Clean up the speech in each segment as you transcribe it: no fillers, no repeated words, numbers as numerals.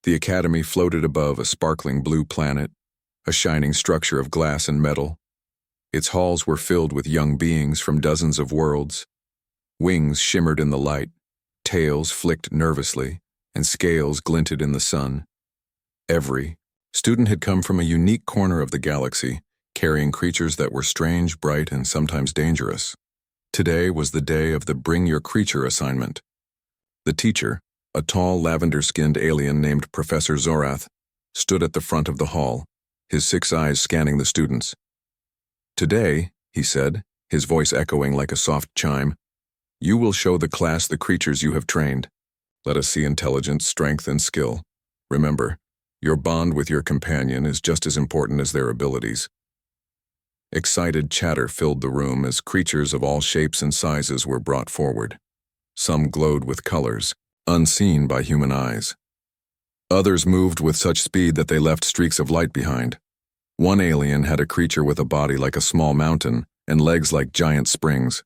The academy floated above a sparkling blue planet, a shining structure of glass and metal. Its halls were filled with young beings from dozens of worlds. Wings shimmered in the light, tails flicked nervously, and scales glinted in the sun. Every student had come from a unique corner of the galaxy, carrying creatures that were strange, bright, and sometimes dangerous. Today was the day of the Bring Your Creature assignment. The teacher, a tall, lavender-skinned alien named Professor Zorath, stood at the front of the hall, his 6 eyes scanning the students. "Today," he said, his voice echoing like a soft chime, "you will show the class the creatures you have trained. Let us see intelligence, strength, and skill. Remember, your bond with your companion is just as important as their abilities." Excited chatter filled the room as creatures of all shapes and sizes were brought forward. Some glowed with colors, unseen by human eyes. Others moved with such speed that they left streaks of light behind. One alien had a creature with a body like a small mountain and legs like giant springs.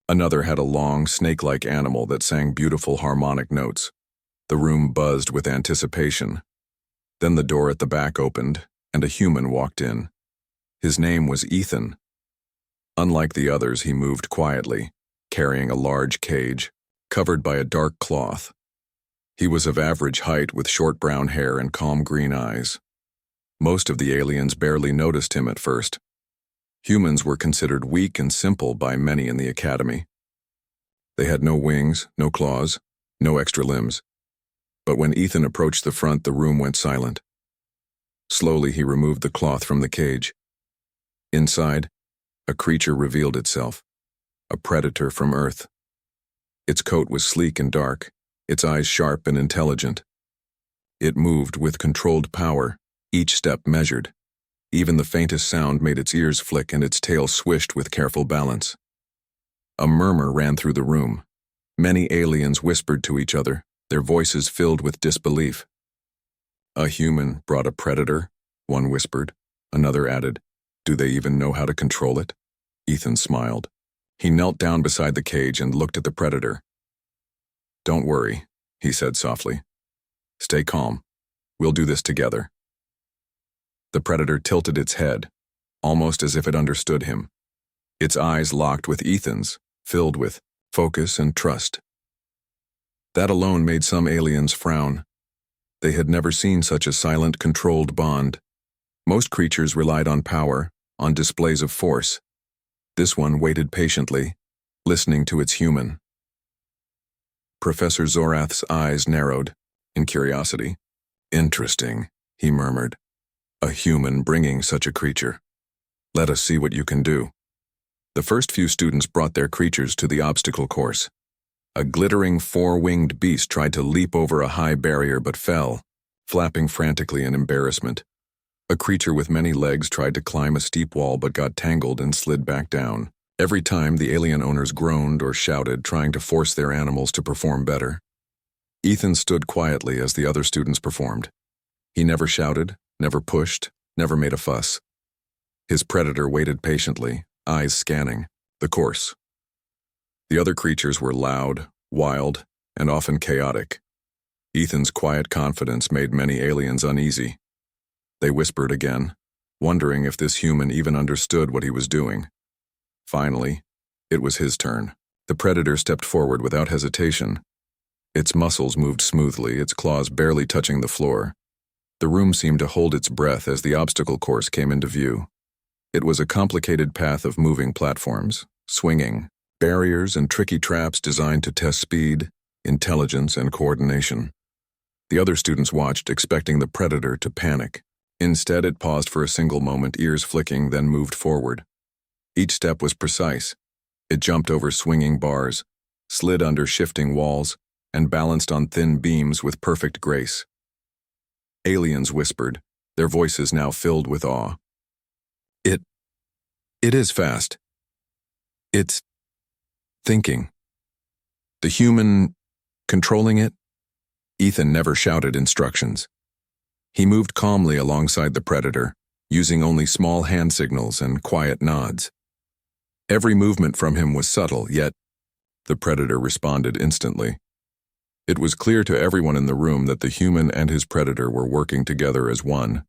Another had a long, snake-like animal that sang beautiful harmonic notes. The room buzzed with anticipation. Then the door at the back opened, and a human walked in. His name was Ethan. Unlike the others, he moved quietly, carrying a large cage, covered by a dark cloth. He was of average height with short brown hair and calm green eyes. Most of the aliens barely noticed him at first. Humans were considered weak and simple by many in the academy. They had no wings, no claws, no extra limbs. But when Ethan approached the front, the room went silent. Slowly, he removed the cloth from the cage. Inside, a creature revealed itself, a predator from Earth. Its coat was sleek and dark, its eyes sharp and intelligent. It moved with controlled power, each step measured. Even the faintest sound made its ears flick and its tail swished with careful balance. A murmur ran through the room. Many aliens whispered to each other, their voices filled with disbelief. "A human brought a predator," one whispered. Another added, "Do they even know how to control it?" Ethan smiled. He knelt down beside the cage and looked at the predator. "Don't worry," he said softly. "Stay calm. We'll do this together." The predator tilted its head, almost as if it understood him. Its eyes locked with Ethan's, filled with focus and trust. That alone made some aliens frown. They had never seen such a silent, controlled bond. Most creatures relied on power, on displays of force. This one waited patiently, listening to its human. Professor Zorath's eyes narrowed, in curiosity. "Interesting," he murmured. "A human bringing such a creature. Let us see what you can do." The first few students brought their creatures to the obstacle course. A glittering 4-winged beast tried to leap over a high barrier but fell, flapping frantically in embarrassment. A creature with many legs tried to climb a steep wall but got tangled and slid back down. Every time, the alien owners groaned or shouted, trying to force their animals to perform better. Ethan stood quietly as the other students performed. He never shouted, never pushed, never made a fuss. His predator waited patiently, eyes scanning the course. The other creatures were loud, wild, and often chaotic. Ethan's quiet confidence made many aliens uneasy. They whispered again, wondering if this human even understood what he was doing. Finally, it was his turn. The predator stepped forward without hesitation. Its muscles moved smoothly, its claws barely touching the floor. The room seemed to hold its breath as the obstacle course came into view. It was a complicated path of moving platforms, swinging, barriers and tricky traps designed to test speed, intelligence, and coordination. The other students watched, expecting the predator to panic. Instead, it paused for a single moment, ears flicking, then moved forward. Each step was precise. It jumped over swinging bars, slid under shifting walls, and balanced on thin beams with perfect grace. Aliens whispered, their voices now filled with awe. It is fast. It's thinking. The human controlling it? Ethan never shouted instructions. He moved calmly alongside the predator, using only small hand signals and quiet nods. Every movement from him was subtle, yet the predator responded instantly. It was clear to everyone in the room that the human and his predator were working together as one.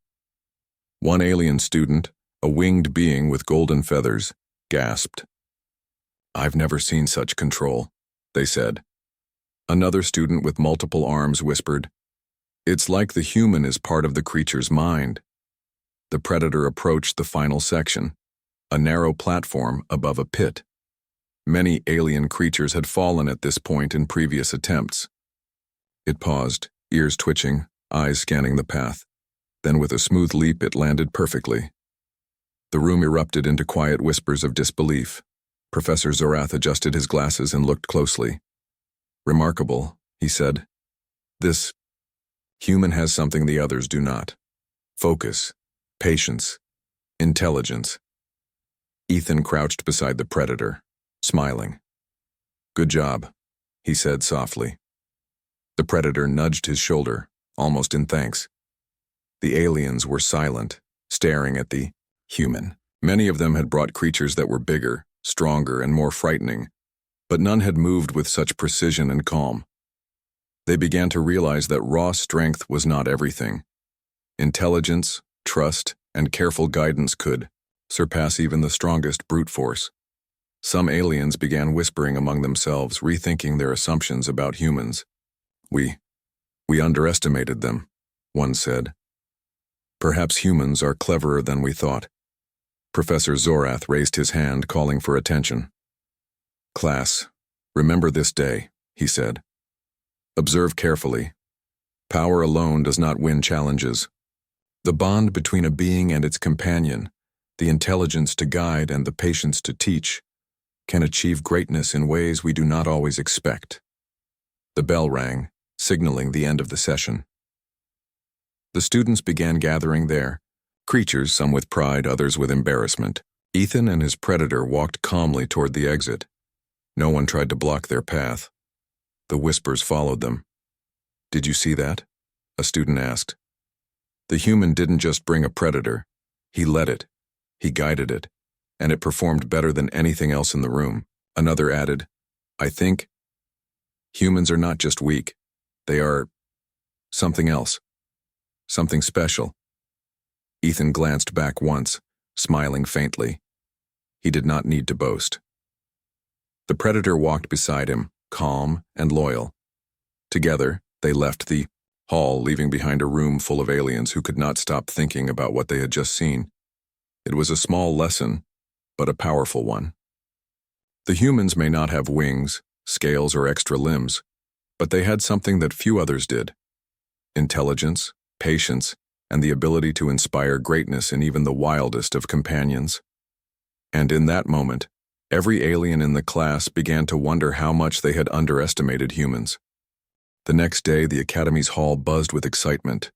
One alien student, a winged being with golden feathers, gasped. "I've never seen such control," they said. Another student with multiple arms whispered, "It's like the human is part of the creature's mind." The predator approached the final section, a narrow platform above a pit. Many alien creatures had fallen at this point in previous attempts. It paused, ears twitching, eyes scanning the path. Then with a smooth leap it landed perfectly. The room erupted into quiet whispers of disbelief. Professor Zorath adjusted his glasses and looked closely. "Remarkable," he said. "This human has something the others do not. Focus, patience, intelligence." Ethan crouched beside the predator, smiling. "Good job," he said softly. The predator nudged his shoulder, almost in thanks. The aliens were silent, staring at the human. Many of them had brought creatures that were bigger, stronger, and more frightening, but none had moved with such precision and calm. They began to realize that raw strength was not everything. Intelligence, trust, and careful guidance could surpass even the strongest brute force. Some aliens began whispering among themselves, rethinking their assumptions about humans. We underestimated them," one said. "Perhaps humans are cleverer than we thought." Professor Zorath raised his hand, calling for attention. "Class, remember this day," he said. "Observe carefully. Power alone does not win challenges. The bond between a being and its companion, the intelligence to guide and the patience to teach, can achieve greatness in ways we do not always expect." The bell rang, signaling the end of the session. The students began gathering there, creatures, some with pride, others with embarrassment. Ethan and his predator walked calmly toward the exit. No one tried to block their path. The whispers followed them. "Did you see that?" a student asked. "The human didn't just bring a predator. He led it. He guided it. And it performed better than anything else in the room." Another added, "I think humans are not just weak. They are something else. Something special." Ethan glanced back once, smiling faintly. He did not need to boast. The predator walked beside him, calm and loyal. Together, they left the hall, leaving behind a room full of aliens who could not stop thinking about what they had just seen. It was a small lesson, but a powerful one. The humans may not have wings, scales, or extra limbs, but they had something that few others did: intelligence, patience, and the ability to inspire greatness in even the wildest of companions. And in that moment, every alien in the class began to wonder how much they had underestimated humans. The next day, the Academy's hall buzzed with excitement.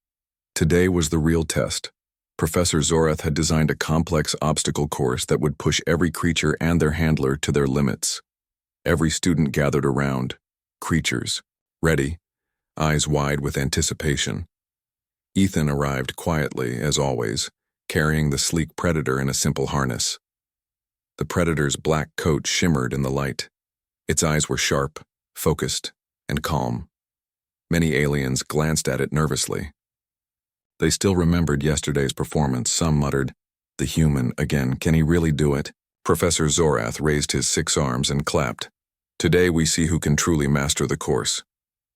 Today was the real test. Professor Zorath had designed a complex obstacle course that would push every creature and their handler to their limits. Every student gathered around, creatures, ready, eyes wide with anticipation. Ethan arrived quietly, as always, carrying the sleek predator in a simple harness. The predator's black coat shimmered in the light. Its eyes were sharp, focused, and calm. Many aliens glanced at it nervously. They still remembered yesterday's performance. Some muttered, "The human, again, can he really do it?" Professor Zorath raised his 6 arms and clapped. "Today we see who can truly master the course.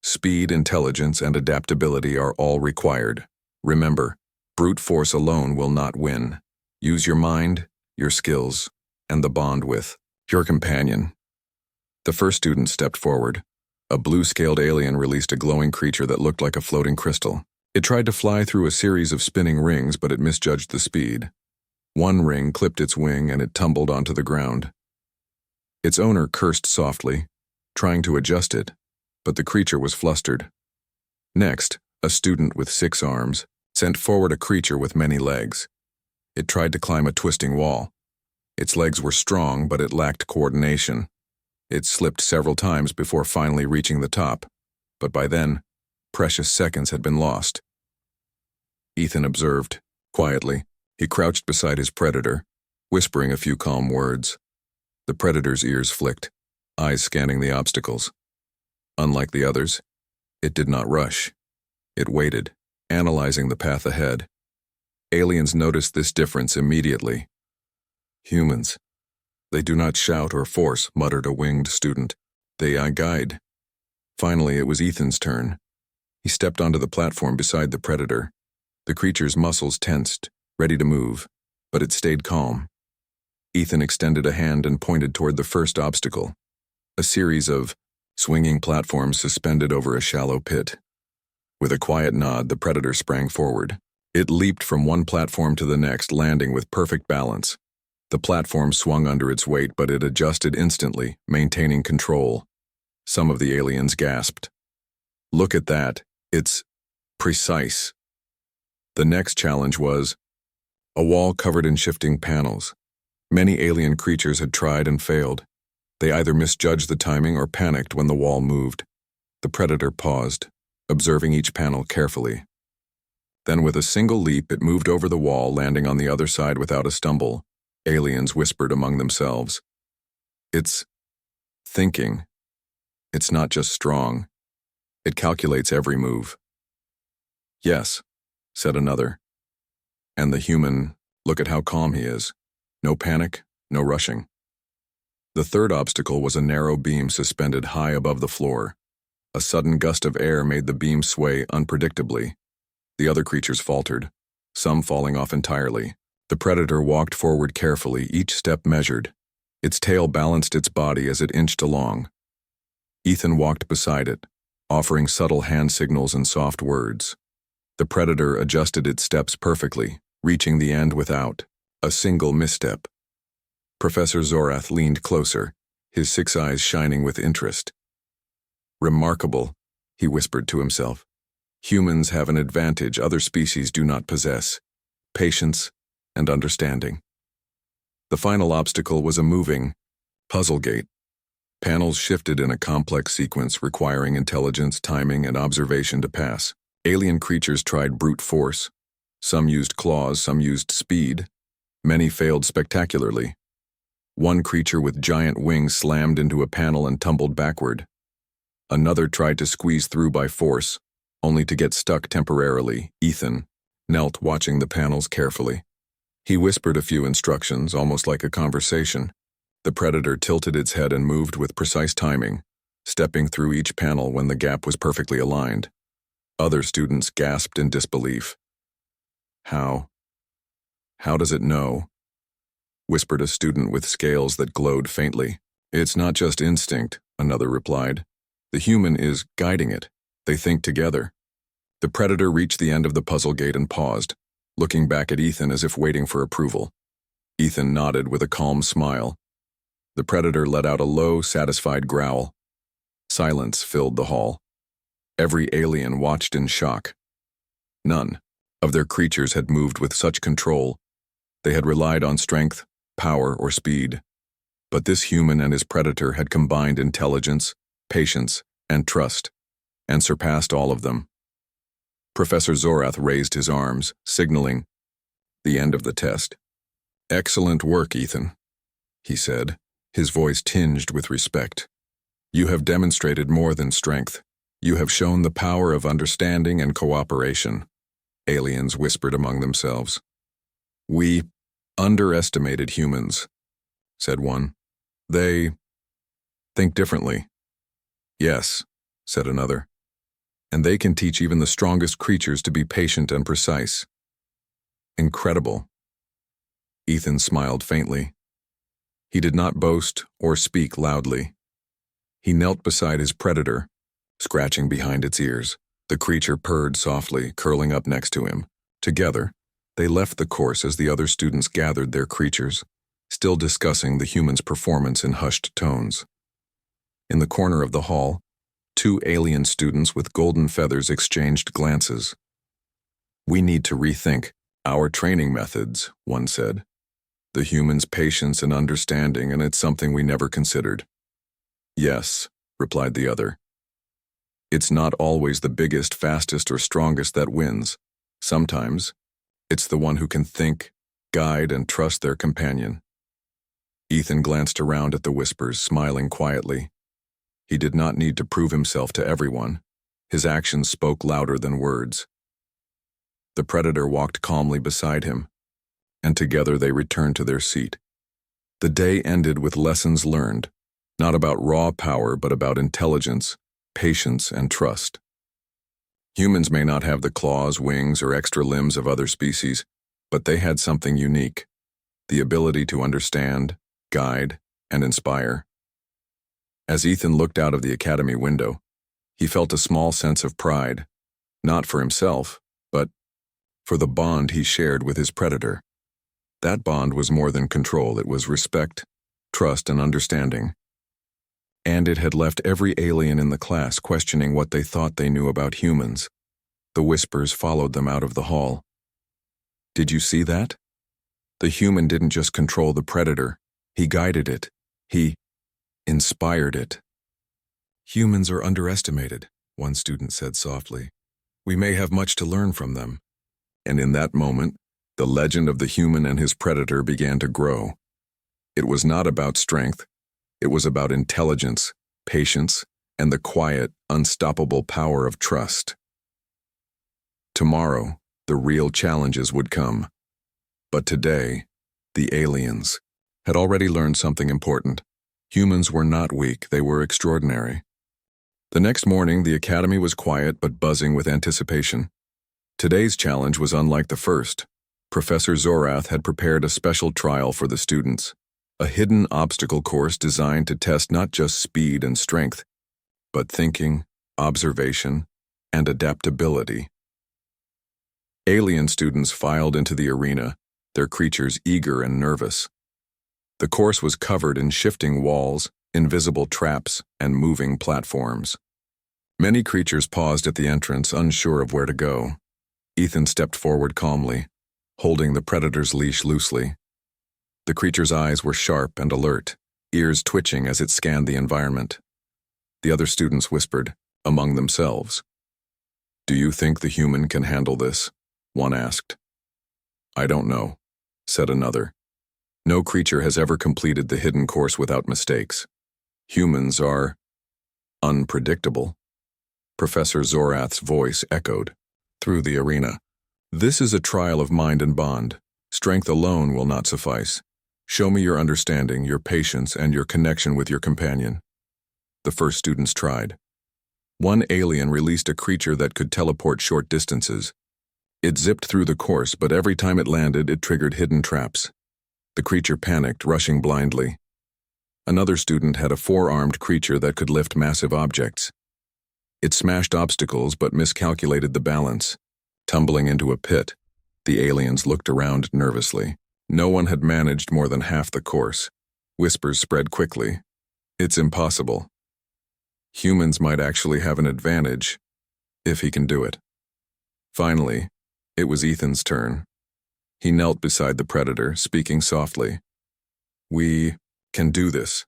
Speed, intelligence, and adaptability are all required. Remember, brute force alone will not win. Use your mind, your skills, and the bond with your companion." The first student stepped forward. A blue-scaled alien released a glowing creature that looked like a floating crystal. It tried to fly through a series of spinning rings, but it misjudged the speed. One ring clipped its wing and it tumbled onto the ground. Its owner cursed softly, trying to adjust it, but the creature was flustered. Next, a student with 6 arms sent forward a creature with many legs. It tried to climb a twisting wall. Its legs were strong, but it lacked coordination. It slipped several times before finally reaching the top, but by then, precious seconds had been lost. Ethan observed, quietly. He crouched beside his predator, whispering a few calm words. The predator's ears flicked, eyes scanning the obstacles. Unlike the others, It did not rush. It waited, analyzing the path ahead. Aliens noticed this difference immediately. Humans. They do not shout or force, muttered a winged student. They guide. Finally, it was Ethan's turn. He stepped onto the platform beside the predator. The creature's muscles tensed, ready to move, but it stayed calm. Ethan extended a hand and pointed toward the first obstacle, a series of swinging platforms suspended over a shallow pit. With a quiet nod, the predator sprang forward. It leaped from one platform to the next, landing with perfect balance. The platform swung under its weight, but it adjusted instantly, maintaining control. Some of the aliens gasped. Look at that. It's precise. The next challenge was a wall covered in shifting panels. Many alien creatures had tried and failed. They either misjudged the timing or panicked when the wall moved. The predator paused, observing each panel carefully. Then with a single leap, it moved over the wall, landing on the other side without a stumble. Aliens whispered among themselves. It's thinking. It's not just strong. It calculates every move. Yes, said another. And the human, look at how calm he is. No panic, no rushing. The third obstacle was a narrow beam suspended high above the floor. A sudden gust of air made the beam sway unpredictably. The other creatures faltered, some falling off entirely. The predator walked forward carefully, each step measured. Its tail balanced its body as it inched along. Ethan walked beside it, offering subtle hand signals and soft words. The predator adjusted its steps perfectly, reaching the end without a single misstep. Professor Zorath leaned closer, his 6 eyes shining with interest. Remarkable, he whispered to himself. Humans have an advantage other species do not possess: patience and understanding. The final obstacle was a moving puzzle gate. Panels shifted in a complex sequence requiring intelligence, timing, and observation to pass. Alien creatures tried brute force. Some used claws, some used speed. Many failed spectacularly. One creature with giant wings slammed into a panel and tumbled backward. Another tried to squeeze through by force, only to get stuck temporarily. Ethan knelt watching the panels carefully. He whispered a few instructions, almost like a conversation. The predator tilted its head and moved with precise timing, stepping through each panel when the gap was perfectly aligned. Other students gasped in disbelief. How does it know? Whispered a student with scales that glowed faintly. It's not just instinct, another replied. The human is guiding it. They think together. The predator reached the end of the puzzle gate and paused, looking back at Ethan as if waiting for approval. Ethan nodded with a calm smile. The predator let out a low, satisfied growl. Silence filled the hall. Every alien watched in shock. None of their creatures had moved with such control. They had relied on strength, power, or speed. But this human and his predator had combined intelligence, patience, and trust, and surpassed all of them. Professor Zorath raised his arms, signaling the end of the test. Excellent work, Ethan, he said, his voice tinged with respect. You have demonstrated more than strength. You have shown the power of understanding and cooperation. Aliens whispered among themselves. We underestimated humans, said one. They think differently. Yes, said another. And they can teach even the strongest creatures to be patient and precise. Incredible. Ethan smiled faintly. He did not boast or speak loudly. He knelt beside his predator, scratching behind its ears. The creature purred softly, curling up next to him. Together, they left the course as the other students gathered their creatures, still discussing the human's performance in hushed tones. In the corner of the hall, 2 alien students with golden feathers exchanged glances. We need to rethink our training methods, one said. The human's patience and understanding, and it's something we never considered. Yes, replied the other. It's not always the biggest, fastest, or strongest that wins. Sometimes, it's the one who can think, guide, and trust their companion. Ethan glanced around at the whispers, smiling quietly. He did not need to prove himself to everyone. His actions spoke louder than words. The predator walked calmly beside him, and together they returned to their seat. The day ended with lessons learned, not about raw power but about intelligence, patience, and trust. Humans may not have the claws, wings, or extra limbs of other species, but they had something unique: the ability to understand, guide, and inspire. As Ethan looked out of the academy window, he felt a small sense of pride, not for himself, but for the bond he shared with his predator. That bond was more than control. It was respect, trust, and understanding. And it had left every alien in the class questioning what they thought they knew about humans. The whispers followed them out of the hall. Did you see that? The human didn't just control the predator. He guided it. He inspired it. Humans are underestimated, one student said softly. We may have much to learn from them. And in that moment, the legend of the human and his predator began to grow. It was not about strength. It was about intelligence, patience, and the quiet, unstoppable power of trust. Tomorrow, the real challenges would come. But today, the aliens had already learned something important. Humans were not weak, they were extraordinary. The next morning, the academy was quiet but buzzing with anticipation. Today's challenge was unlike the first. Professor Zorath had prepared a special trial for the students, a hidden obstacle course designed to test not just speed and strength, but thinking, observation, and adaptability. Alien students filed into the arena, their creatures eager and nervous. The course was covered in shifting walls, invisible traps, and moving platforms. Many creatures paused at the entrance, unsure of where to go. Ethan stepped forward calmly, holding the predator's leash loosely. The creature's eyes were sharp and alert, ears twitching as it scanned the environment. The other students whispered, among themselves. "Do you think the human can handle this?" one asked. "I don't know," said another. "No creature has ever completed the hidden course without mistakes. Humans are unpredictable." Professor Zorath's voice echoed through the arena. "This is a trial of mind and bond. Strength alone will not suffice. Show me your understanding, your patience, and your connection with your companion." The first students tried. One alien released a creature that could teleport short distances. It zipped through the course, but every time it landed, it triggered hidden traps. The creature panicked, rushing blindly. Another student had a four-armed creature that could lift massive objects. It smashed obstacles but miscalculated the balance. Tumbling into a pit, the aliens looked around nervously. No one had managed more than half the course. Whispers spread quickly. "It's impossible. Humans might actually have an advantage, if he can do it." Finally, it was Ethan's turn. He knelt beside the predator, speaking softly. "We can do this.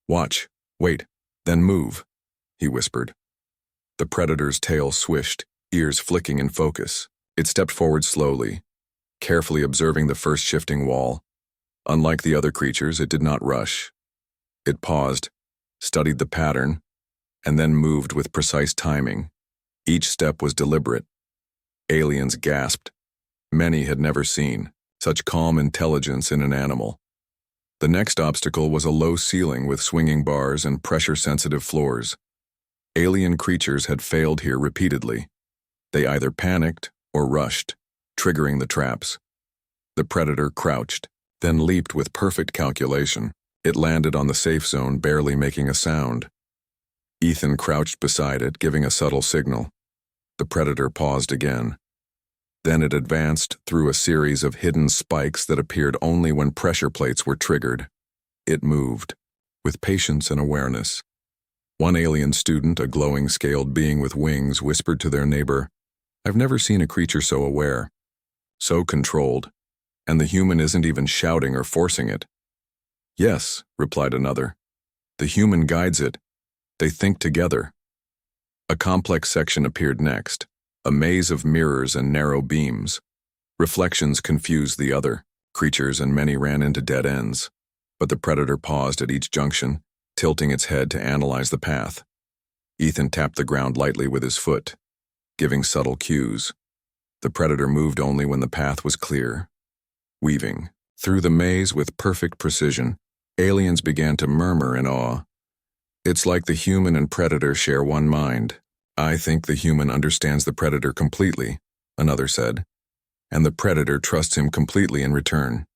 Watch, wait, then move," he whispered. The predator's tail swished, ears flicking in focus. It stepped forward slowly, carefully observing the first shifting wall. Unlike the other creatures, it did not rush. It paused, studied the pattern, and then moved with precise timing. Each step was deliberate. Aliens gasped. Many had never seen such calm intelligence in an animal. The next obstacle was a low ceiling with swinging bars and pressure-sensitive floors. Alien creatures had failed here repeatedly. They either panicked or rushed, triggering the traps. The predator crouched, then leaped with perfect calculation. It landed on the safe zone, barely making a sound. Ethan crouched beside it, giving a subtle signal. The predator paused again. Then it advanced through a series of hidden spikes that appeared only when pressure plates were triggered. It moved, with patience and awareness. One alien student, a glowing scaled being with wings, whispered to their neighbor, "I've never seen a creature so aware, so controlled, and the human isn't even shouting or forcing it." "Yes," replied another. "The human guides it. They think together." A complex section appeared next, a maze of mirrors and narrow beams. Reflections confused the other creatures, and many ran into dead ends. But the predator paused at each junction, tilting its head to analyze the path. Ethan tapped the ground lightly with his foot, giving subtle cues. The predator moved only when the path was clear. Weaving through the maze with perfect precision, aliens began to murmur in awe. "It's like the human and predator share one mind. I think the human understands the predator completely," another said, "and the predator trusts him completely in return."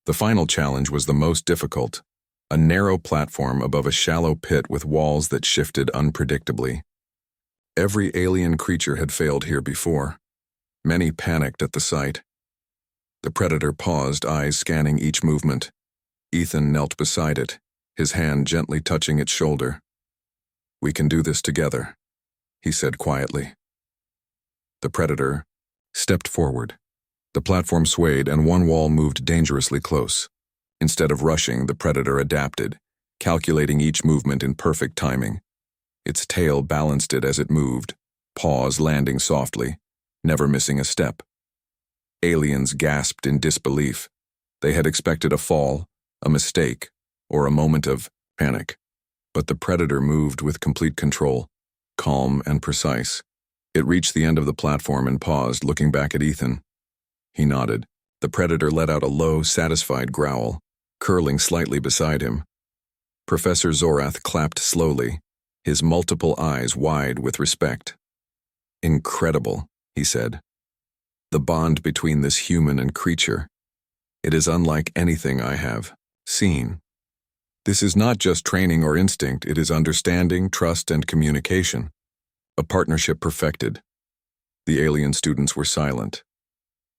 The final challenge was the most difficult, a narrow platform above a shallow pit with walls that shifted unpredictably. Every alien creature had failed here before. Many panicked at the sight. The predator paused, eyes scanning each movement. Ethan knelt beside it, his hand gently touching its shoulder. "We can do this together," he said quietly. The predator stepped forward. The platform swayed and one wall moved dangerously close. Instead of rushing, the predator adapted, calculating each movement in perfect timing. Its tail balanced it as it moved, paws landing softly, never missing a step. Aliens gasped in disbelief. They had expected a fall, a mistake, or a moment of panic. But the predator moved with complete control, calm and precise. It reached the end of the platform and paused, looking back at Ethan. He nodded. The predator let out a low, satisfied growl, curling slightly beside him. Professor Zorath clapped slowly, his multiple eyes wide with respect. "Incredible," he said. "The bond between this human and creature. It is unlike anything I have seen. This is not just training or instinct, it is understanding, trust, and communication. A partnership perfected." The alien students were silent.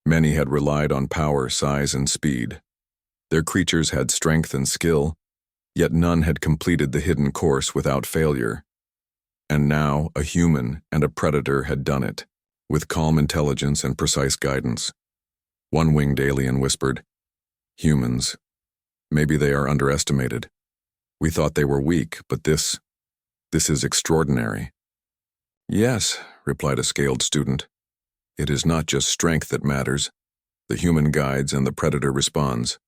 Many had relied on power, size, and speed. Their creatures had strength and skill, yet none had completed the hidden course without failure. And now a human and a predator had done it, with calm intelligence and precise guidance. One winged alien whispered, "Humans. Maybe they are underestimated. We thought they were weak, but this is extraordinary." "Yes," replied a scaled student. "It is not just strength that matters. The human guides and the predator responds.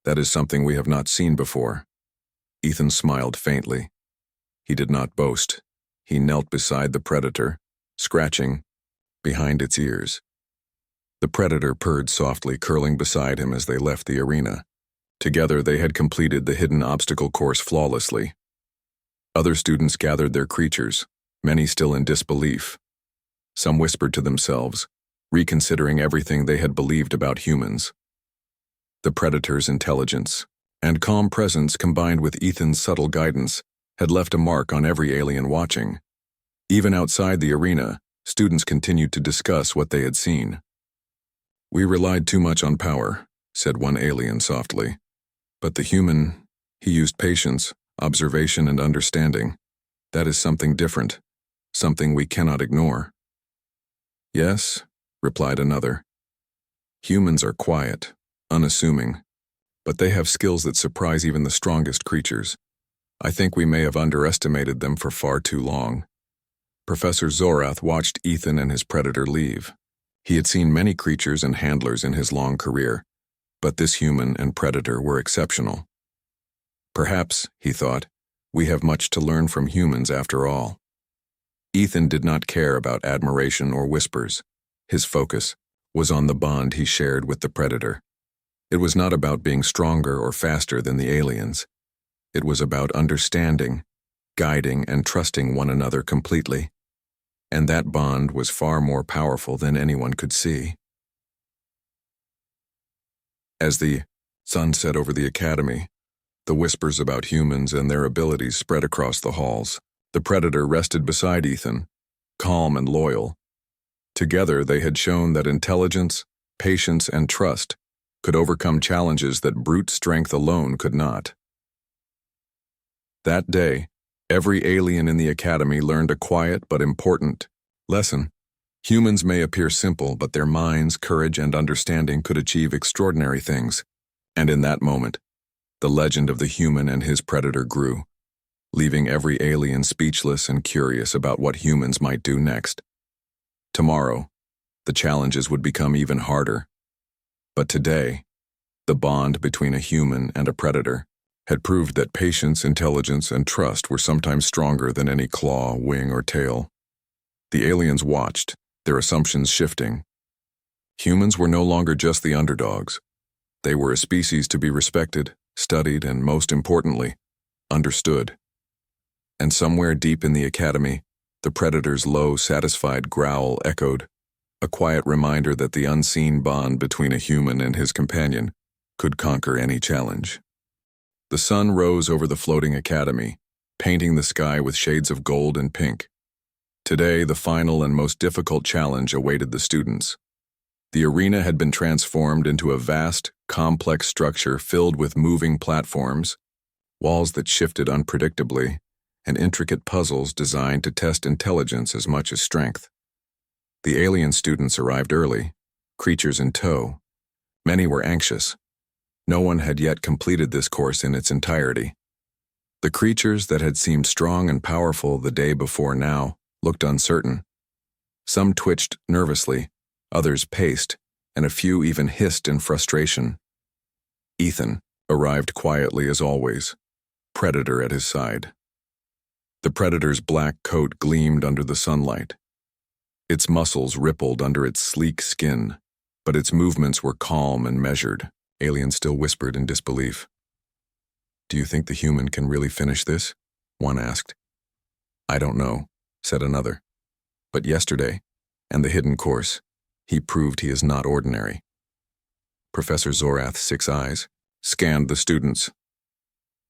That is something we have not seen before." Ethan smiled faintly. He did not boast. He knelt beside the predator, scratching behind its ears. The predator purred softly, curling beside him as they left the arena. Together they had completed the hidden obstacle course flawlessly. Other students gathered their creatures, many still in disbelief. Some whispered to themselves, reconsidering everything they had believed about humans. The predator's intelligence and calm presence combined with Ethan's subtle guidance had left a mark on every alien watching. Even outside the arena, students continued to discuss what they had seen. "We relied too much on power," said one alien softly. "But the human, he used patience, observation, and understanding. That is something different, something we cannot ignore." "Yes," replied another. "Humans are quiet, unassuming, but they have skills that surprise even the strongest creatures. I think we may have underestimated them for far too long." Professor Zorath watched Ethan and his predator leave. He had seen many creatures and handlers in his long career, but this human and predator were exceptional. Perhaps, he thought, we have much to learn from humans after all. Ethan did not care about admiration or whispers. His focus was on the bond he shared with the predator. It was not about being stronger or faster than the aliens. It was about understanding, guiding, and trusting one another completely. And that bond was far more powerful than anyone could see. As the sun set over the academy, the whispers about humans and their abilities spread across the halls. The predator rested beside Ethan, calm and loyal. Together they had shown that intelligence, patience, and trust could overcome challenges that brute strength alone could not. That day, every alien in the academy learned a quiet but important lesson. Humans may appear simple, but their minds, courage, and understanding could achieve extraordinary things. And in that moment, the legend of the human and his predator grew, leaving every alien speechless and curious about what humans might do next. Tomorrow, the challenges would become even harder. But today, the bond between a human and a predator had proved that patience, intelligence, and trust were sometimes stronger than any claw, wing, or tail. The aliens watched, their assumptions shifting. Humans were no longer just the underdogs. They were a species to be respected, studied, and most importantly, understood. And somewhere deep in the academy, the predator's low, satisfied growl echoed, a quiet reminder that the unseen bond between a human and his companion could conquer any challenge. The sun rose over the floating academy, painting the sky with shades of gold and pink. Today, the final and most difficult challenge awaited the students. The arena had been transformed into a vast, complex structure filled with moving platforms, walls that shifted unpredictably, and intricate puzzles designed to test intelligence as much as strength. The alien students arrived early, creatures in tow. Many were anxious. No one had yet completed this course in its entirety. The creatures that had seemed strong and powerful the day before now looked uncertain. Some twitched nervously, others paced, and a few even hissed in frustration. Ethan arrived quietly as always, Predator at his side. The Predator's black coat gleamed under the sunlight. Its muscles rippled under its sleek skin, but its movements were calm and measured. Alien still whispered in disbelief. "Do you think the human can really finish this?" one asked. "I don't know," said another. "But yesterday, and the hidden course, he proved he is not ordinary." Professor Zorath's 6 eyes scanned the students.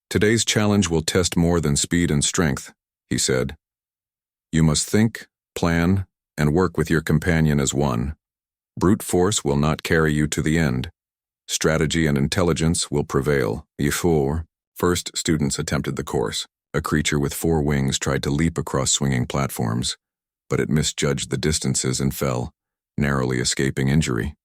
"Today's challenge will test more than speed and strength," he said. "You must think, plan, and work with your companion as one. Brute force will not carry you to the end. Strategy and intelligence will prevail. Before, first students attempted the course. A creature with 4 wings tried to leap across swinging platforms, but it misjudged the distances and fell, narrowly escaping injury.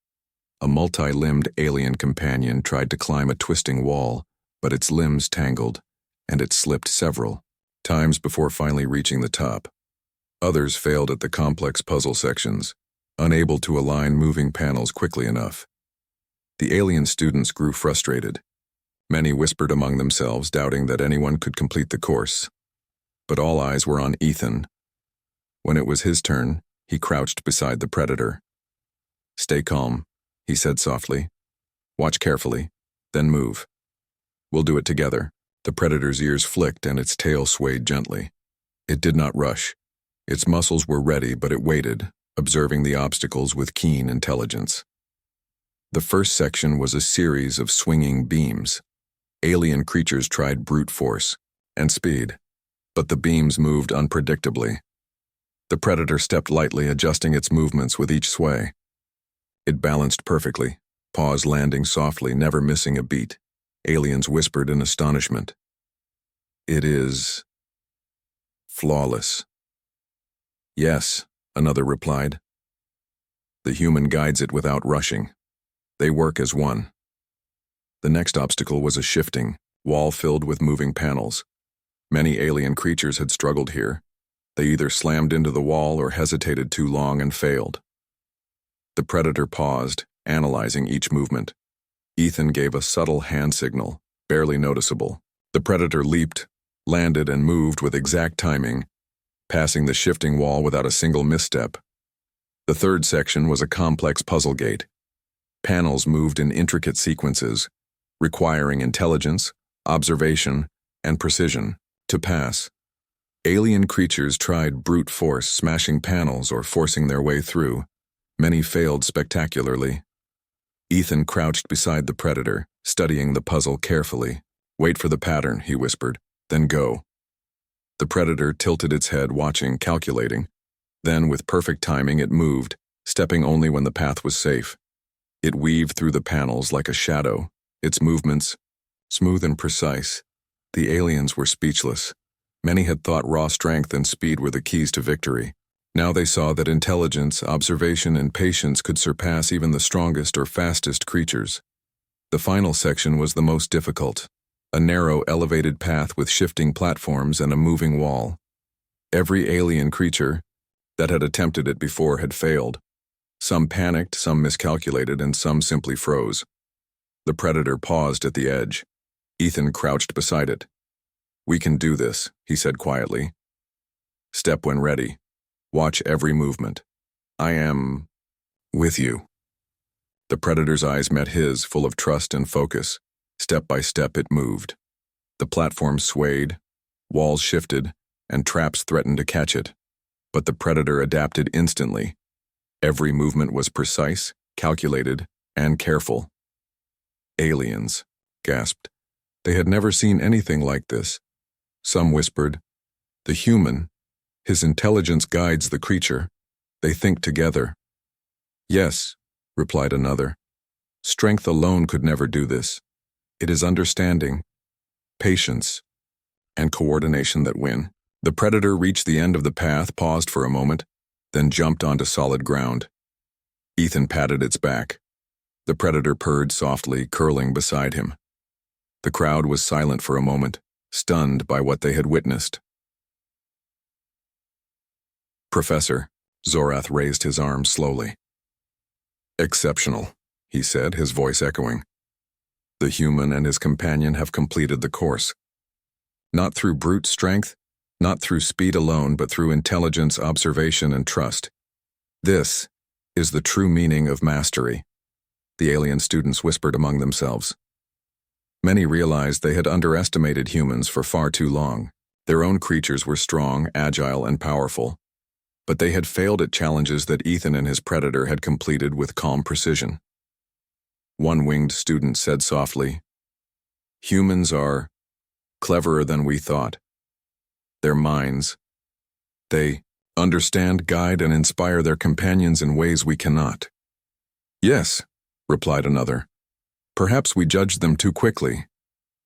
A multi-limbed alien companion tried to climb a twisting wall, but its limbs tangled, and it slipped several times before finally reaching the top. Others failed at the complex puzzle sections, unable to align moving panels quickly enough. The alien students grew frustrated. Many whispered among themselves, doubting that anyone could complete the course. But all eyes were on Ethan. When it was his turn, he crouched beside the Predator. "Stay calm," he said softly. "Watch carefully, then move. We'll do it together." The Predator's ears flicked and its tail swayed gently. It did not rush. Its muscles were ready, but it waited, observing the obstacles with keen intelligence. The first section was a series of swinging beams. Alien creatures tried brute force and speed, but the beams moved unpredictably. The Predator stepped lightly, adjusting its movements with each sway. It balanced perfectly, paws landing softly, never missing a beat. Aliens whispered in astonishment. "It is flawless." "Yes," another replied. "The human guides it without rushing. They work as one." The next obstacle was a shifting wall filled with moving panels. Many alien creatures had struggled here. They either slammed into the wall or hesitated too long and failed. The Predator paused, analyzing each movement. Ethan gave a subtle hand signal, barely noticeable. The Predator leaped, landed, and moved with exact timing, passing the shifting wall without a single misstep. The third section was a complex puzzle gate. Panels moved in intricate sequences, requiring intelligence, observation, and precision to pass. Alien creatures tried brute force, smashing panels or forcing their way through. Many failed spectacularly. Ethan crouched beside the Predator, studying the puzzle carefully. "Wait for the pattern," he whispered, "then go." The Predator tilted its head, watching, calculating. Then, with perfect timing, it moved, stepping only when the path was safe. It weaved through the panels like a shadow, its movements smooth and precise. The aliens were speechless. Many had thought raw strength and speed were the keys to victory. Now they saw that intelligence, observation, and patience could surpass even the strongest or fastest creatures. The final section was the most difficult, a narrow, elevated path with shifting platforms and a moving wall. Every alien creature that had attempted it before had failed. Some panicked, some miscalculated, and some simply froze. The Predator paused at the edge. Ethan crouched beside it. "We can do this," he said quietly. "Step when ready. Watch every movement. I am with you." The Predator's eyes met his, full of trust and focus. Step by step it moved. The platform swayed, walls shifted, and traps threatened to catch it. But the Predator adapted instantly. Every movement was precise, calculated, and careful. "Aliens," gasped. They had never seen anything like this. Some whispered, "The human, his intelligence guides the creature. They think together." "Yes," replied another. "Strength alone could never do this. It is understanding, patience, and coordination that win." The Predator reached the end of the path, paused for a moment, then jumped onto solid ground. Ethan patted its back. The Predator purred softly, curling beside him. The crowd was silent for a moment, stunned by what they had witnessed. "Professor," Zorath raised his arm slowly. "Exceptional," he said, his voice echoing. "The human and his companion have completed the course. Not through brute strength, not through speed alone, but through intelligence, observation, and trust. This is the true meaning of mastery," the alien students whispered among themselves. Many realized they had underestimated humans for far too long. Their own creatures were strong, agile, and powerful. But they had failed at challenges that Ethan and his Predator had completed with calm precision. One winged student said softly, "Humans are cleverer than we thought. Their minds, they understand, guide, and inspire their companions in ways we cannot." "Yes," replied another. "Perhaps we judged them too quickly.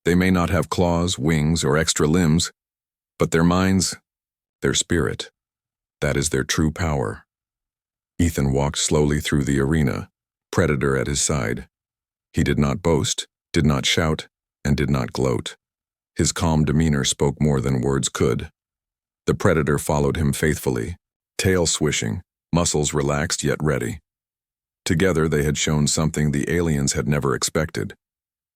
They may not have claws, wings, or extra limbs, but their minds, their spirit, that is their true power." Ethan walked slowly through the arena, Predator at his side. He did not boast, did not shout, and did not gloat. His calm demeanor spoke more than words could. The Predator followed him faithfully, tail swishing, muscles relaxed yet ready. Together they had shown something the aliens had never expected,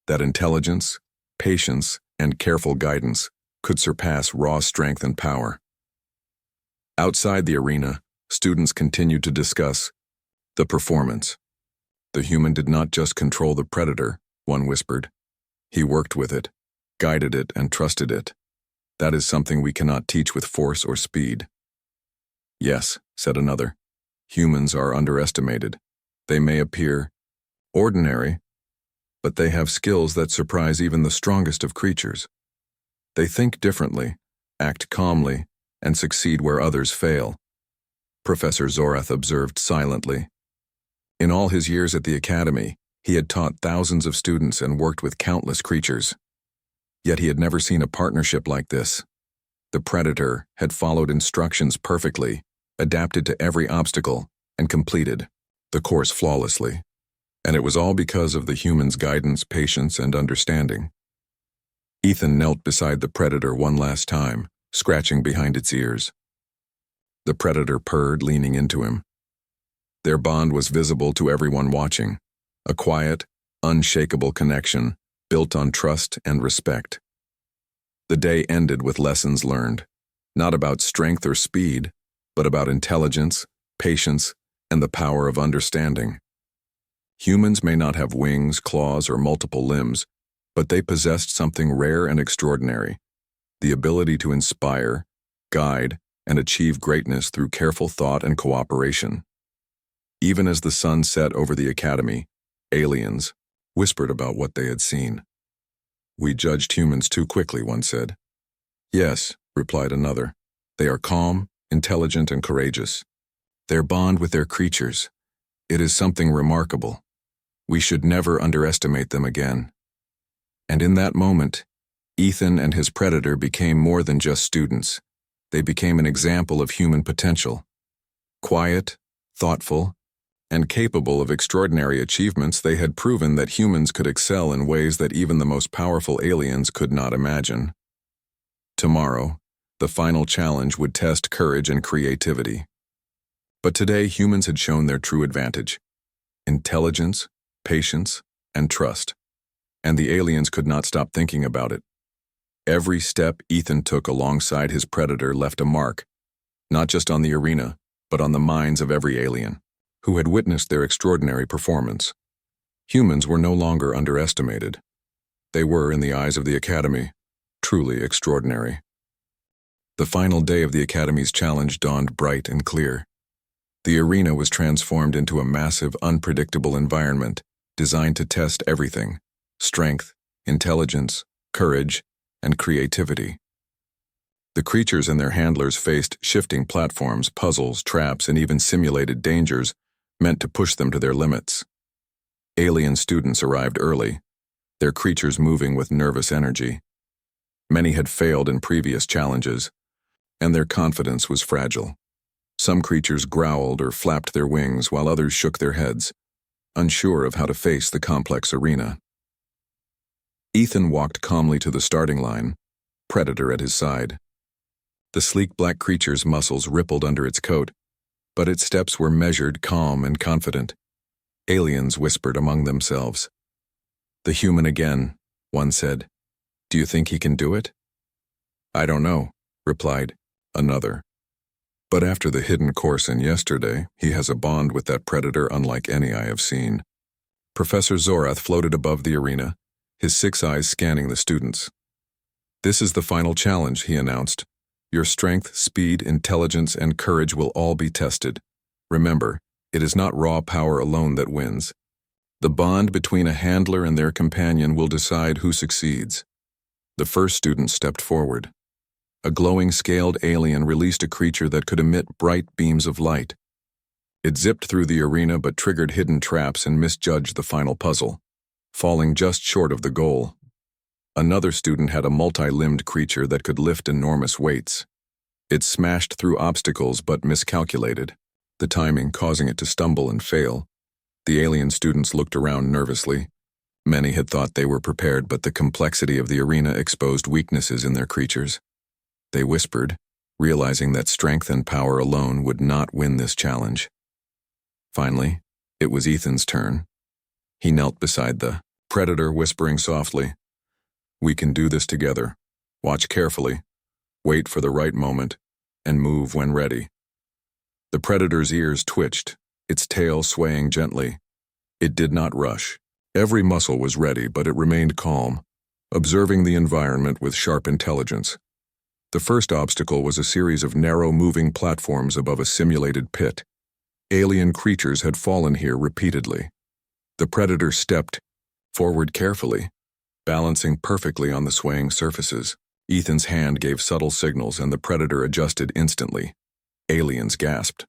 that intelligence, patience, and careful guidance could surpass raw strength and power. Outside the arena, students continued to discuss the performance. "The human did not just control the Predator," one whispered. "He worked with it, guided it, and trusted it. That is something we cannot teach with force or speed." "Yes," said another. "Humans are underestimated. They may appear ordinary, but they have skills that surprise even the strongest of creatures. They think differently, act calmly, and succeed where others fail." Professor Zorath observed silently. In all his years at the academy, he had taught thousands of students and worked with countless creatures. Yet he had never seen a partnership like this. The Predator had followed instructions perfectly, adapted to every obstacle, and completed the course flawlessly. And it was all because of the human's guidance, patience, and understanding. Ethan knelt beside the Predator one last time, scratching behind its ears. The Predator purred, leaning into him. Their bond was visible to everyone watching, a quiet, unshakable connection built on trust and respect. The day ended with lessons learned, not about strength or speed, but about intelligence, patience, and the power of understanding. Humans may not have wings, claws, or multiple limbs, but they possessed something rare and extraordinary, the ability to inspire, guide, and achieve greatness through careful thought and cooperation. Even as the sun set over the academy, aliens whispered about what they had seen. "We judged humans too quickly," one said. "Yes," replied another. "They are calm, intelligent, and courageous. Their bond with their creatures, it is something remarkable. We should never underestimate them again." And in that moment, Ethan and his Predator became more than just students. They became an example of human potential. Quiet, thoughtful, and capable of extraordinary achievements, they had proven that humans could excel in ways that even the most powerful aliens could not imagine. Tomorrow, the final challenge would test courage and creativity. But today, humans had shown their true advantage: intelligence, patience, and trust. and the aliens could not stop thinking about it. Every step Ethan took alongside his predator left a mark, not just on the arena, but on the minds of every alien who had witnessed their extraordinary performance. Humans were no longer underestimated. They were, in the eyes of the Academy, truly extraordinary. The final day of the Academy's challenge dawned bright and clear. The arena was transformed into a massive, unpredictable environment designed to test everything: strength, intelligence, courage, and creativity. The creatures and their handlers faced shifting platforms, puzzles, traps, and even simulated dangers meant to push them to their limits. Alien students arrived early, their creatures moving with nervous energy. Many had failed in previous challenges, and their confidence was fragile. Some creatures growled or flapped their wings while others shook their heads, unsure of how to face the complex arena. Ethan walked calmly to the starting line, Predator at his side. The sleek black creature's muscles rippled under its coat, but its steps were measured, calm, and confident. Aliens whispered among themselves. "The human again," one said. "Do you think he can do it?" "I don't know," replied another. "But after the hidden course in yesterday, he has a bond with that predator unlike any I have seen." Professor Zorath floated above the arena, his 6 eyes scanning the students. "This is the final challenge," he announced. "Your strength, speed, intelligence, and courage will all be tested. Remember, it is not raw power alone that wins. The bond between a handler and their companion will decide who succeeds." The first student stepped forward. A glowing scaled alien released a creature that could emit bright beams of light. It zipped through the arena but triggered hidden traps and misjudged the final puzzle, falling just short of the goal. Another student had a multi-limbed creature that could lift enormous weights. It smashed through obstacles but miscalculated, the timing causing it to stumble and fail. The alien students looked around nervously. Many had thought they were prepared, but the complexity of the arena exposed weaknesses in their creatures. They whispered, realizing that strength and power alone would not win this challenge. Finally, it was Ethan's turn. He knelt beside the predator, whispering softly, "We can do this together. Watch carefully, wait for the right moment, and move when ready." The predator's ears twitched, its tail swaying gently. It did not rush. Every muscle was ready, but it remained calm, observing the environment with sharp intelligence. The first obstacle was a series of narrow moving platforms above a simulated pit. Alien creatures had fallen here repeatedly. The predator stepped forward carefully, balancing perfectly on the swaying surfaces. Ethan's hand gave subtle signals and the predator adjusted instantly. Aliens gasped.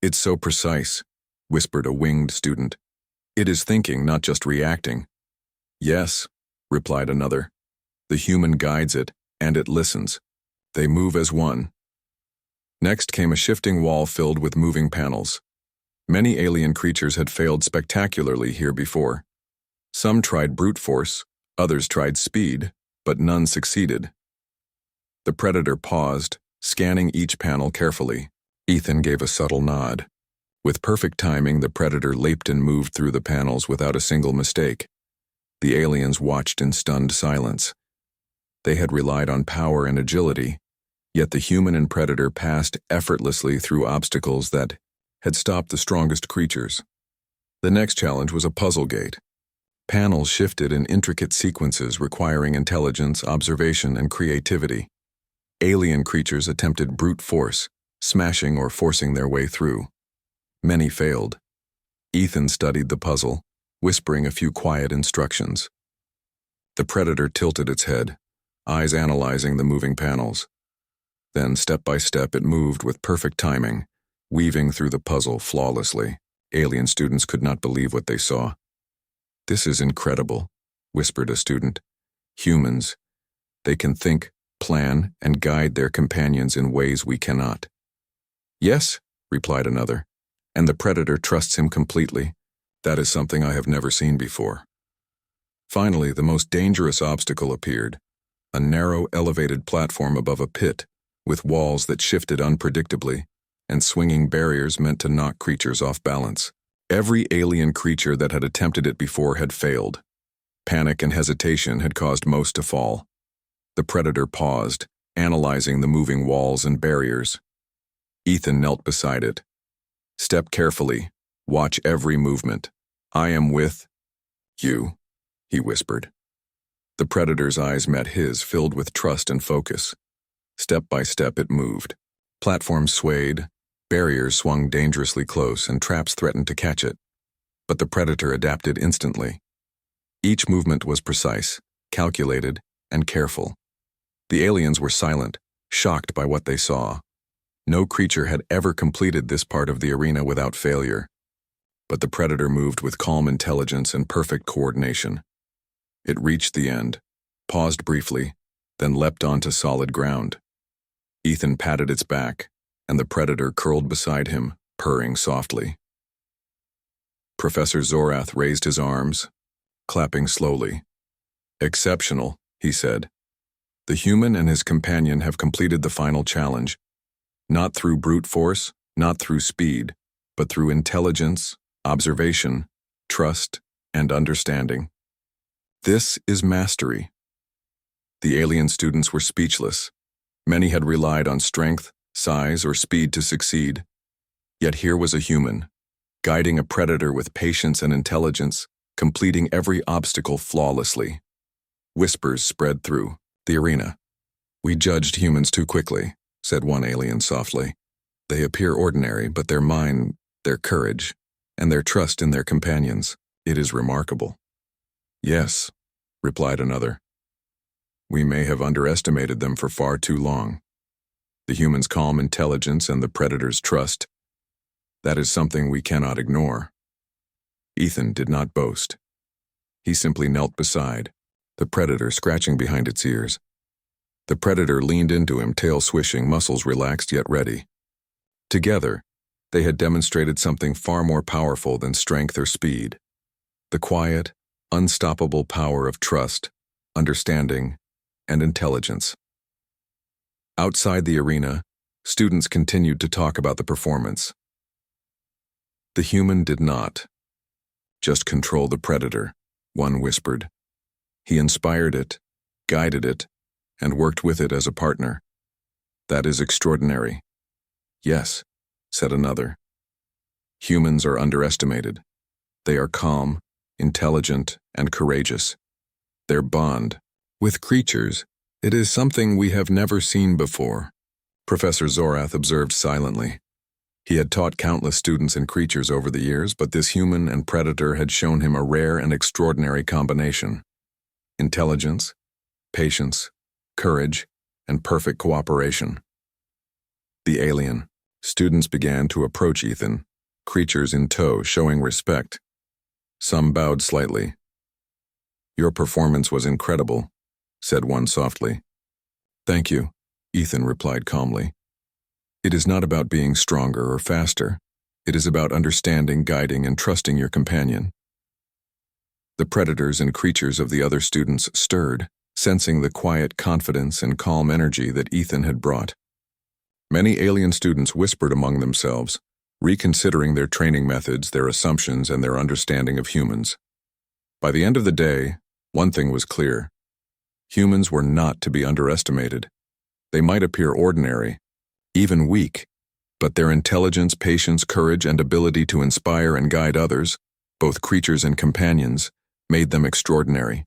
"It's so precise," whispered a winged student. "It is thinking, not just reacting." "Yes," replied another. "The human guides it, and it listens. They move as one." Next came a shifting wall filled with moving panels. Many alien creatures had failed spectacularly here before. Some tried brute force, others tried speed, but none succeeded. The predator paused, scanning each panel carefully. Ethan gave a subtle nod. With perfect timing, the predator leaped and moved through the panels without a single mistake. The aliens watched in stunned silence. They had relied on power and agility, yet the human and predator passed effortlessly through obstacles that had stopped the strongest creatures. The next challenge was a puzzle gate. Panels shifted in intricate sequences requiring intelligence, observation, and creativity. Alien creatures attempted brute force, smashing or forcing their way through. Many failed. Ethan studied the puzzle, whispering a few quiet instructions. The predator tilted its head, eyes analyzing the moving panels. Then, step by step, it moved with perfect timing, weaving through the puzzle flawlessly. Alien students could not believe what they saw. "This is incredible," whispered a student. "Humans, they can think, plan, and guide their companions in ways we cannot." "Yes," replied another, "and the predator trusts him completely. That is something I have never seen before." Finally, the most dangerous obstacle appeared, a narrow, elevated platform above a pit, with walls that shifted unpredictably, and swinging barriers meant to knock creatures off balance. Every alien creature that had attempted it before had failed. Panic and hesitation had caused most to fall. The predator paused, analyzing the moving walls and barriers. Ethan knelt beside it. "Step carefully. Watch every movement. I am with you," he whispered. The predator's eyes met his, filled with trust and focus. Step by step it moved. Platforms swayed, barriers swung dangerously close, and traps threatened to catch it. But the predator adapted instantly. Each movement was precise, calculated, and careful. The aliens were silent, shocked by what they saw. No creature had ever completed this part of the arena without failure. But the predator moved with calm intelligence and perfect coordination. It reached the end, paused briefly, then leapt onto solid ground. Ethan patted its back, and the predator curled beside him, purring softly. Professor Zorath raised his arms, clapping slowly. "Exceptional," he said. "The human and his companion have completed the final challenge. Not through brute force, not through speed, but through intelligence, observation, trust, and understanding. This is mastery." The alien students were speechless. Many had relied on strength, size, or speed to succeed. Yet here was a human, guiding a predator with patience and intelligence, completing every obstacle flawlessly. Whispers spread through the arena. "We judged humans too quickly," said one alien softly. "They appear ordinary, but their mind, their courage, and their trust in their companions, it is remarkable." "Yes," replied another. "We may have underestimated them for far too long. The human's calm intelligence and the predator's trust, that is something we cannot ignore." Ethan did not boast. He simply knelt beside, the predator scratching behind its ears. The predator leaned into him, tail swishing, muscles relaxed yet ready. Together, they had demonstrated something far more powerful than strength or speed. The quiet, unstoppable power of trust, understanding, and intelligence. Outside the arena, students continued to talk about the performance. "The human did not just control the predator," one whispered. "He inspired it, guided it, and worked with it as a partner. That is extraordinary." "Yes," said another. "Humans are underestimated. They are calm, intelligent, and courageous. Their bond with creatures, it is something we have never seen before." Professor Zorath observed silently. He had taught countless students and creatures over the years, but this human and predator had shown him a rare and extraordinary combination. Intelligence, patience, courage, and perfect cooperation. The alien. Students began to approach Ethan, creatures in tow showing respect. Some bowed slightly. "Your performance was incredible," said one softly. "Thank you," Ethan replied calmly. "It is not about being stronger or faster. It is about understanding, guiding, and trusting your companion." The predators and creatures of the other students stirred, sensing the quiet confidence and calm energy that Ethan had brought. Many alien students whispered among themselves, reconsidering their training methods, their assumptions, and their understanding of humans. By the end of the day, one thing was clear. Humans were not to be underestimated. They might appear ordinary, even weak, but their intelligence, patience, courage, and ability to inspire and guide others, both creatures and companions, made them extraordinary.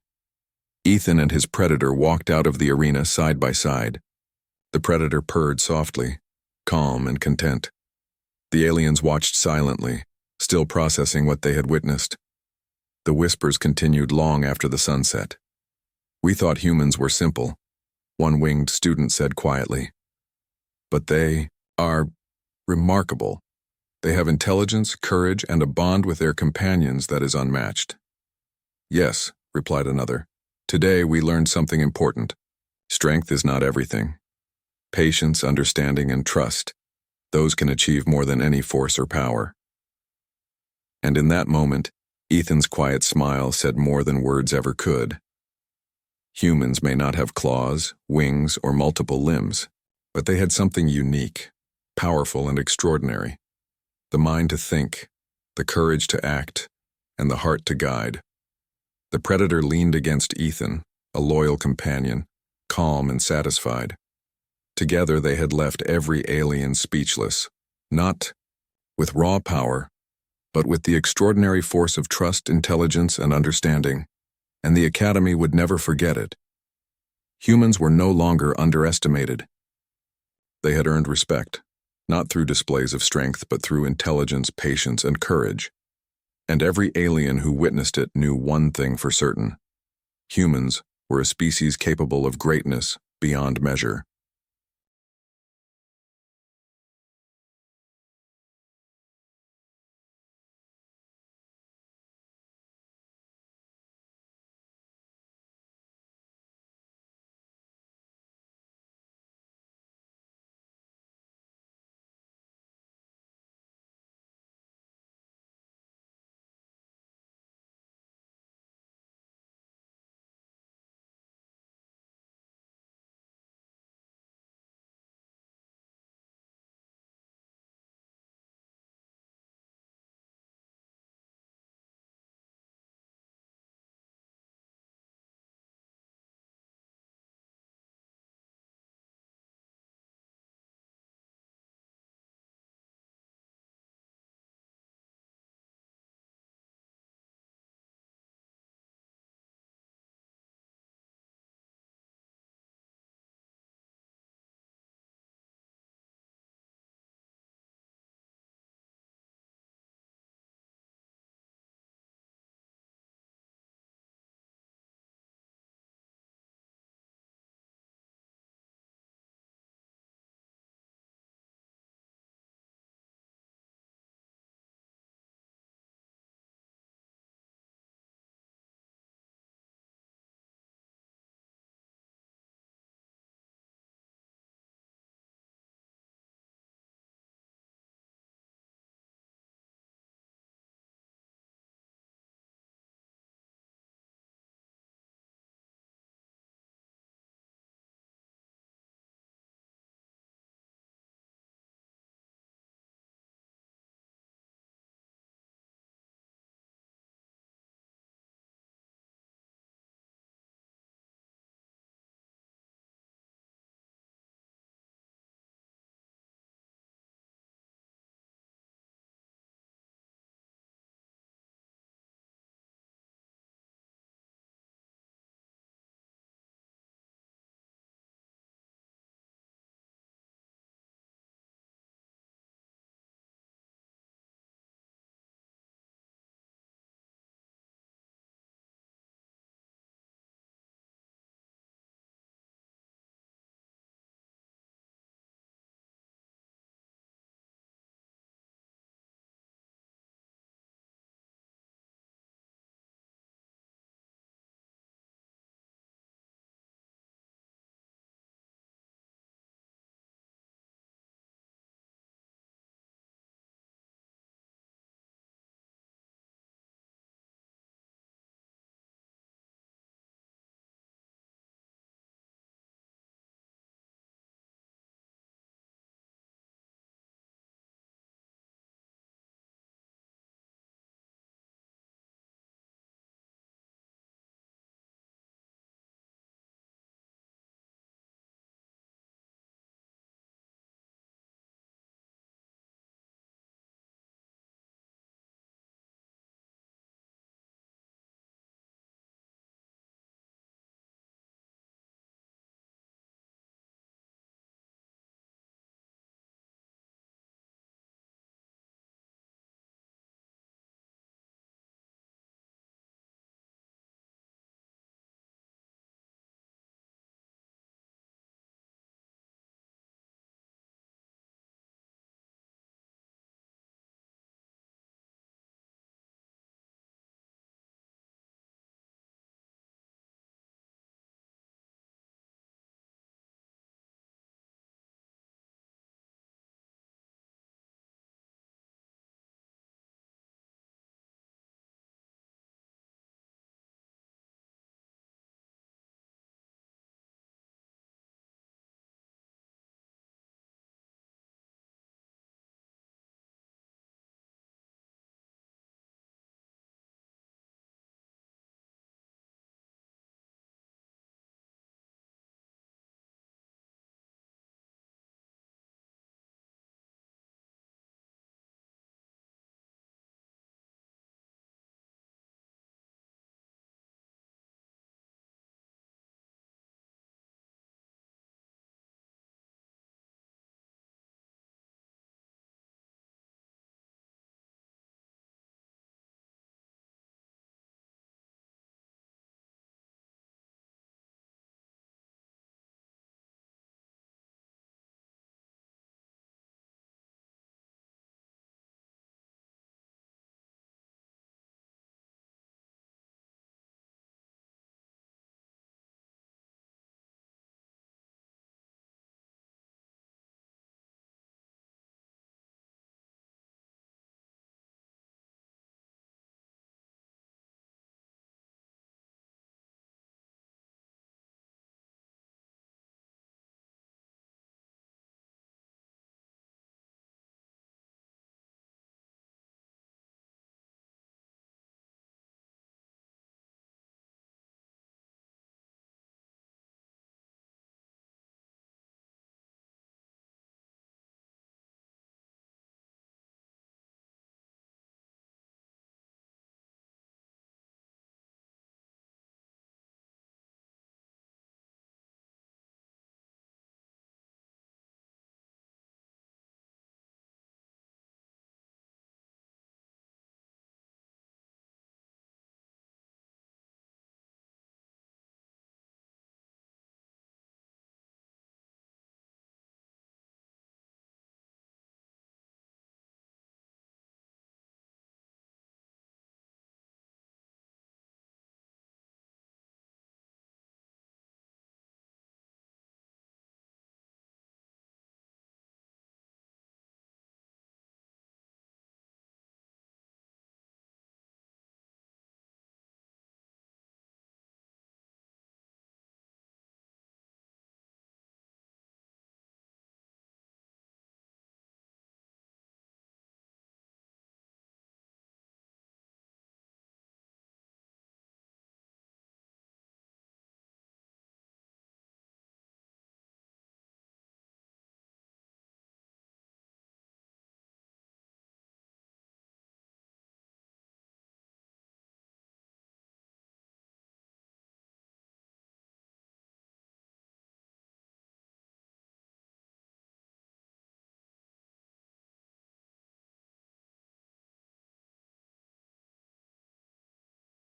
Ethan and his predator walked out of the arena side by side. The predator purred softly, calm and content. The aliens watched silently, still processing what they had witnessed. The whispers continued long after the sunset. "We thought humans were simple," one winged student said quietly. "But they are remarkable. They have intelligence, courage, and a bond with their companions that is unmatched." "Yes," replied another. "Today we learned something important. Strength is not everything. Patience, understanding, and trust, those can achieve more than any force or power." And in that moment, Ethan's quiet smile said more than words ever could. Humans may not have claws, wings, or multiple limbs, but they had something unique, powerful, and extraordinary. The mind to think, the courage to act, and the heart to guide. The Predator leaned against Ethan, a loyal companion, calm and satisfied. Together they had left every alien speechless, not with raw power, but with the extraordinary force of trust, intelligence, and understanding, and the Academy would never forget it. Humans were no longer underestimated. They had earned respect, not through displays of strength, but through intelligence, patience, and courage. And every alien who witnessed it knew one thing for certain. Humans were a species capable of greatness beyond measure.